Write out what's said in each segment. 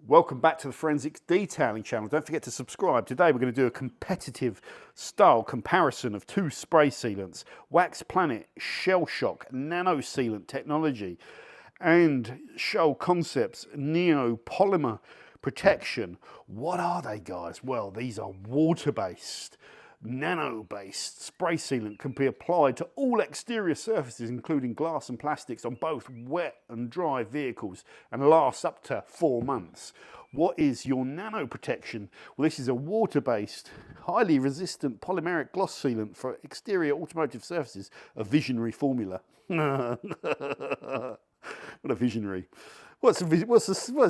Welcome back to the Forensics Detailing channel. Don't forget to subscribe. Today we're going to do a competitive style comparison of two spray sealants, Wax Planet Shell Shock Nano Sealant Technology and Scholl Concepts Neo Polymer Protection. What are they, guys? Well, these are water-based, nano-based spray sealant, can be applied to all exterior surfaces including glass and plastics on both wet and dry vehicles and lasts up to 4 months. What is your nano protection? Well, this is a water-based, highly resistant polymeric gloss sealant for exterior automotive surfaces, a visionary formula. What a visionary. There's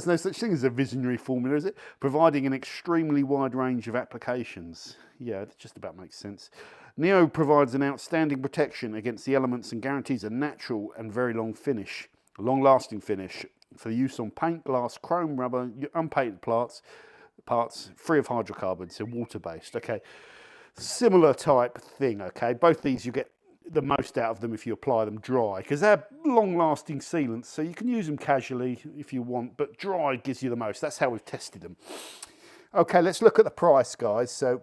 no such thing as a visionary formula, is it? Providing an extremely wide range of applications. Yeah, that just about makes sense. Neo provides an outstanding protection against the elements and guarantees a natural and very long-lasting finish for use on paint, glass, chrome, rubber, unpainted parts free of hydrocarbons, so water-based. Okay, similar type thing. Okay, both these you get the most out of them if you apply them dry, because they're long-lasting sealants, so you can use them casually if you want, but dry gives you the most. That's how we've tested them. Okay, let's look at the price, guys. So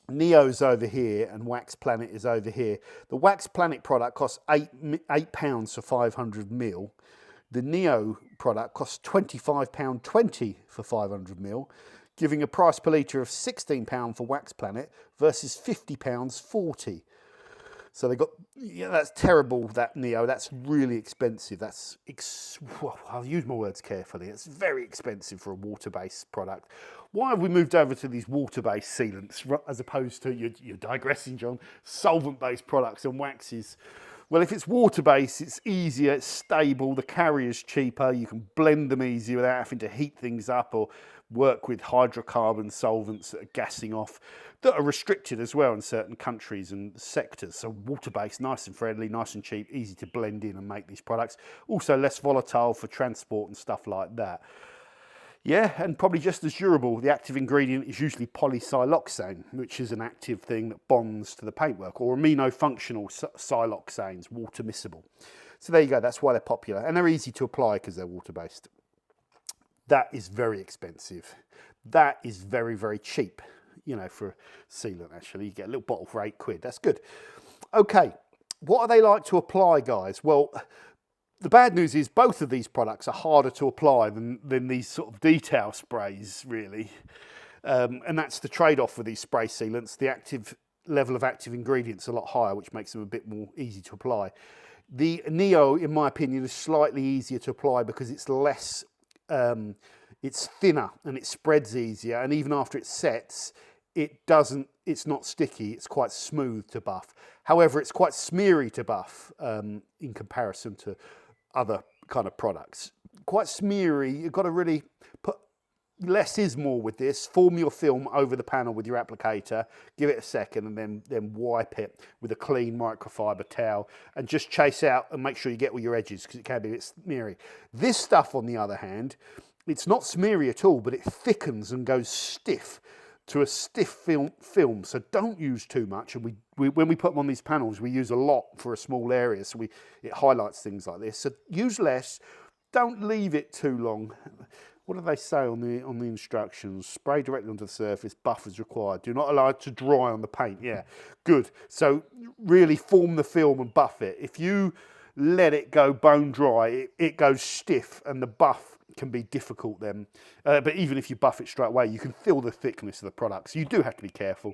Neo's over here and Wax Planet is over here. The Wax Planet product costs £8 for 500 ml. The Neo product costs £25.20 for 500 ml, giving a price per litre of £16 for Wax Planet versus £50.40. So they got, yeah, that's terrible, that Neo. That's really expensive. Well, I'll use my words carefully. It's very expensive for a water-based product. Why have we moved over to these water-based sealants as opposed to, you're digressing, John, solvent-based products and waxes? Well, if it's water-based, it's easier, it's stable, the carrier's cheaper, you can blend them easier without having to heat things up or work with hydrocarbon solvents that are gassing off, that are restricted as well in certain countries and sectors. So water-based, nice and friendly, nice and cheap, easy to blend in and make these products. Also less volatile for transport and stuff like that. Yeah, and probably just as durable. The active ingredient is usually polysiloxane, which is an active thing that bonds to the paintwork, or amino-functional siloxanes, water miscible. So there you go, that's why they're popular. And they're easy to apply because they're water-based. That is very expensive. That is very, very cheap, you know, for a sealant, actually. You get a little bottle for £8. That's good. Okay, what are they like to apply, guys? Well, the bad news is both of these products are harder to apply than these sort of detail sprays, really. And that's the trade-off with these spray sealants. The active level of active ingredients is a lot higher, which makes them a bit more easy to apply. The Neo, in my opinion, is slightly easier to apply because it's less, it's thinner and it spreads easier. And even after it sets, it's not sticky, it's quite smooth to buff. However, it's quite smeary to buff in comparison to other kind of products. Quite smeary, you've got to really put, less is more with this. Form your film over the panel with your applicator, give it a second and then wipe it with a clean microfiber towel and just chase out and make sure you get all your edges because it can be a bit smeary. This stuff, on the other hand, it's not smeary at all, but it thickens and goes stiff to a stiff film, so don't use too much. And when we put them on these panels, we use a lot for a small area, so it highlights things like this. So use less, don't leave it too long. What do they say on the instructions? Spray directly onto the surface, buff as required. Do not allow it to dry on the paint. Yeah, good. So really form the film and buff it. If you let it go bone dry, it goes stiff and the buff can be difficult then. But even if you buff it straight away, you can feel the thickness of the product. So you do have to be careful.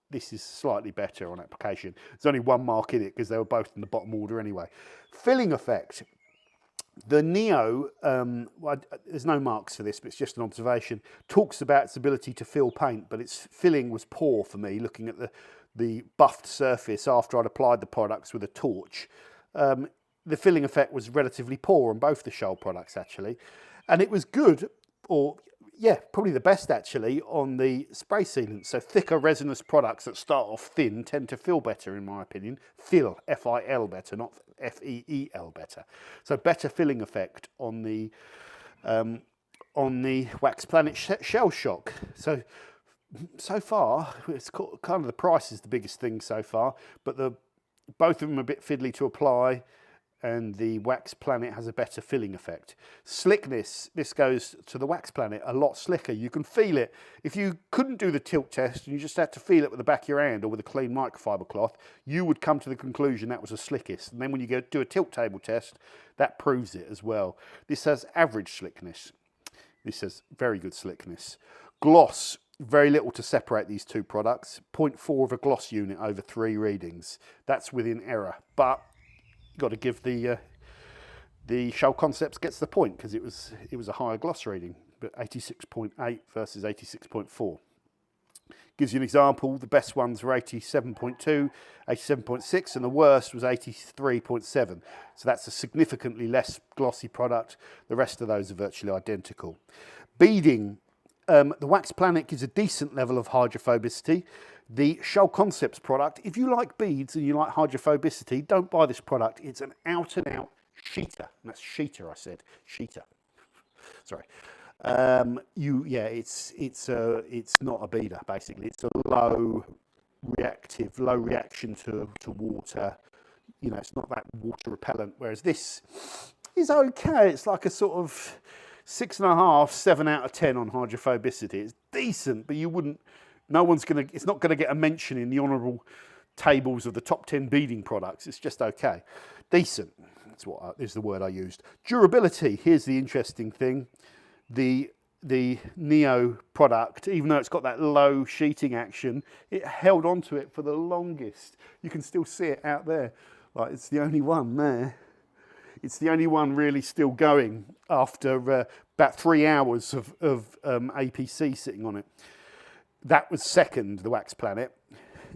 This is slightly better on application. There's only one mark in it because they were both in the bottom order anyway. Filling effect. The Neo, there's no marks for this, but it's just an observation, talks about its ability to fill paint, but its filling was poor for me, looking at the buffed surface after I'd applied the products with a torch. The filling effect was relatively poor on both the Scholl products, actually. And it was good, or yeah, probably the best, actually, on the spray sealant. So thicker resinous products that start off thin tend to fill better, in my opinion. Fill, F-I-L better, not F-E-E-L better. So better filling effect on the Wax Planet Shell Shock. So far, it's kind of the price is the biggest thing so far, but both of them are a bit fiddly to apply. and the Wax Planet has a better filling effect. Slickness, this goes to the Wax Planet, a lot slicker. You can feel it. If you couldn't do the tilt test and you just had to feel it with the back of your hand or with a clean microfiber cloth, you would come to the conclusion that was the slickest. And then when you go do a tilt table test, that proves it as well. This has average slickness. This has very good slickness. Gloss, very little to separate these two products. 0.4 of a gloss unit over 3 readings. That's within error, but you've got to give the Scholl Concepts gets the point because it was a higher gloss reading, but 86.8 versus 86.4. Gives you an example. The best ones were 87.2, 87.6, and the worst was 83.7. So that's a significantly less glossy product. The rest of those are virtually identical. Beading. The Wax Planet gives a decent level of hydrophobicity. The Scholl Concepts product, if you like beads and you like hydrophobicity, don't buy this product. It's an out-and-out sheeter. And that's sheeter, I said. Sheeter. Sorry. It's not a beader, basically. It's a low reaction to water. You know, it's not that water repellent, whereas this is okay. It's like a sort of 6.5, 7 out of 10 on hydrophobicity. It's decent, but it's not gonna get a mention in the honourable tables of the top 10 beading products. It's just okay. Decent, is the word I used. Durability, here's the interesting thing. The Neo product, even though it's got that low sheeting action, it held onto it for the longest. You can still see it out there. Like, it's the only one there. It's the only one really still going after about 3 hours of APC sitting on it. That was second, the Wax Planet.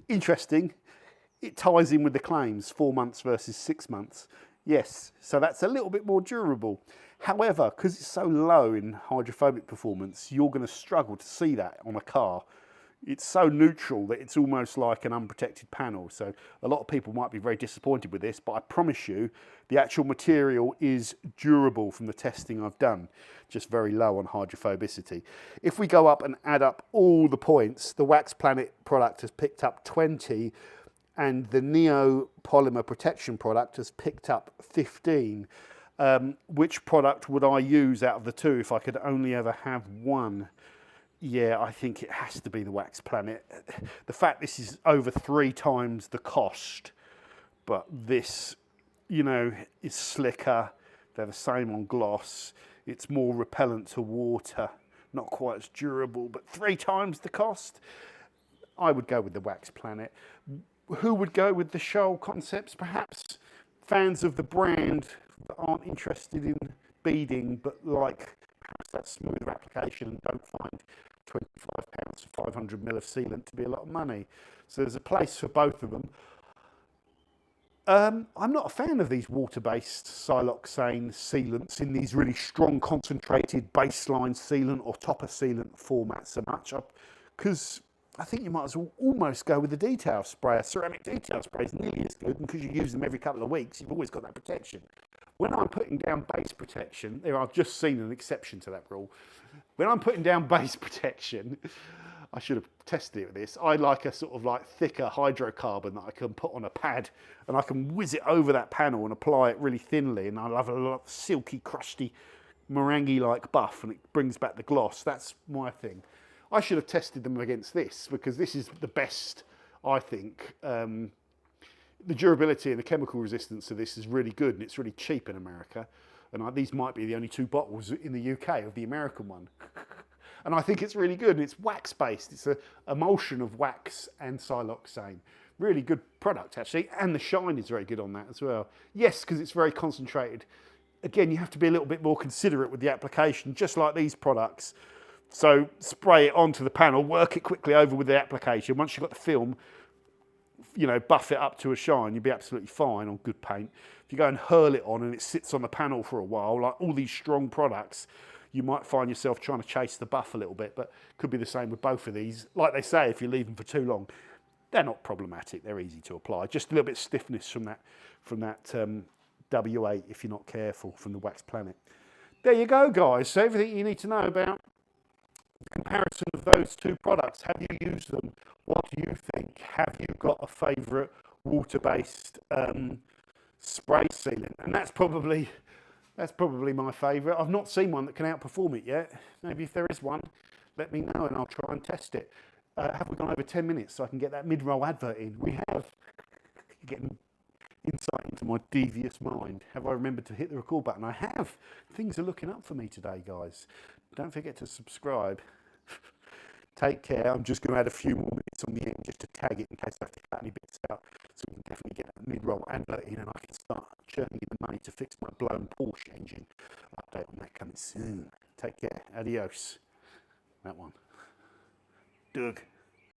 Interesting, it ties in with the claims, 4 months versus 6 months. Yes, so that's a little bit more durable. However, because it's so low in hydrophobic performance, you're going to struggle to see that on a car. It's so neutral that it's almost like an unprotected panel. So a lot of people might be very disappointed with this, but I promise you the actual material is durable from the testing I've done, just very low on hydrophobicity. If we go up and add up all the points, the Wax Planet product has picked up 20 and the Neo Polymer Protection product has picked up 15. Which product would I use out of the two if I could only ever have one? Yeah, I think it has to be the Wax Planet. The fact this is over 3 times the cost, but this, you know, is slicker. They're the same on gloss. It's more repellent to water. Not quite as durable, but 3 times the cost. I would go with the Wax Planet. Who would go with the Scholl Concepts? Perhaps fans of the brand that aren't interested in beading, but like perhaps that smoother application and don't find £25 for 500 ml of sealant to be a lot of money. So there's a place for both of them. I'm not a fan of these water-based siloxane sealants in these really strong concentrated baseline sealant or topper sealant formats so much, because I think you might as well almost go with the detail spray. A ceramic detail spray is nearly as good, and because you use them every couple of weeks, you've always got that protection. When I'm putting down base protection, I've just seen an exception to that rule. When I'm putting down base protection, I should have tested it with this. I like a sort of like thicker hydrocarbon that I can put on a pad and I can whiz it over that panel and apply it really thinly, and I'll have a lot of silky, crusty, meringue-like buff, and it brings back the gloss. That's my thing. I should have tested them against this because this is the best, I think. The durability and the chemical resistance of this is really good, and it's really cheap in America. And these might be the only 2 bottles in the UK of the American one. And I think it's really good, and it's wax-based. It's an emulsion of wax and siloxane. Really good product, actually, and the shine is very good on that as well. Yes, because it's very concentrated. Again, you have to be a little bit more considerate with the application, just like these products. So spray it onto the panel, work it quickly over with the application. Once you've got the film, you know, buff it up to a shine, you'll be absolutely fine on good paint. If you go and hurl it on and it sits on the panel for a while, like all these strong products, you might find yourself trying to chase the buff a little bit, but could be the same with both of these. Like they say, if you leave them for too long, they're not problematic. They're easy to apply. Just a little bit of stiffness from that W8 if you're not careful, from the Wax Planet. There you go, guys. So everything you need to know about the comparison of those 2 products. Have you used them? What do you think? Have you got a favourite water-based spray sealant, and that's probably my favourite. I've not seen one that can outperform it yet. Maybe if there is one, let me know and I'll try and test it. Have we gone over 10 minutes so I can get that mid-roll advert in? We have. Getting insight into my devious mind. Have I remembered to hit the record button? I have. Things are looking up for me today, guys. Don't forget to subscribe. Take care. I'm just going to add a few more minutes on the end just to tag it in case I have to cut any bits out. So we can definitely get that mid-roll advert in and I can start churning in the money to fix my blown Porsche engine. Update on that coming soon. Take care. Adios. That one. Doug.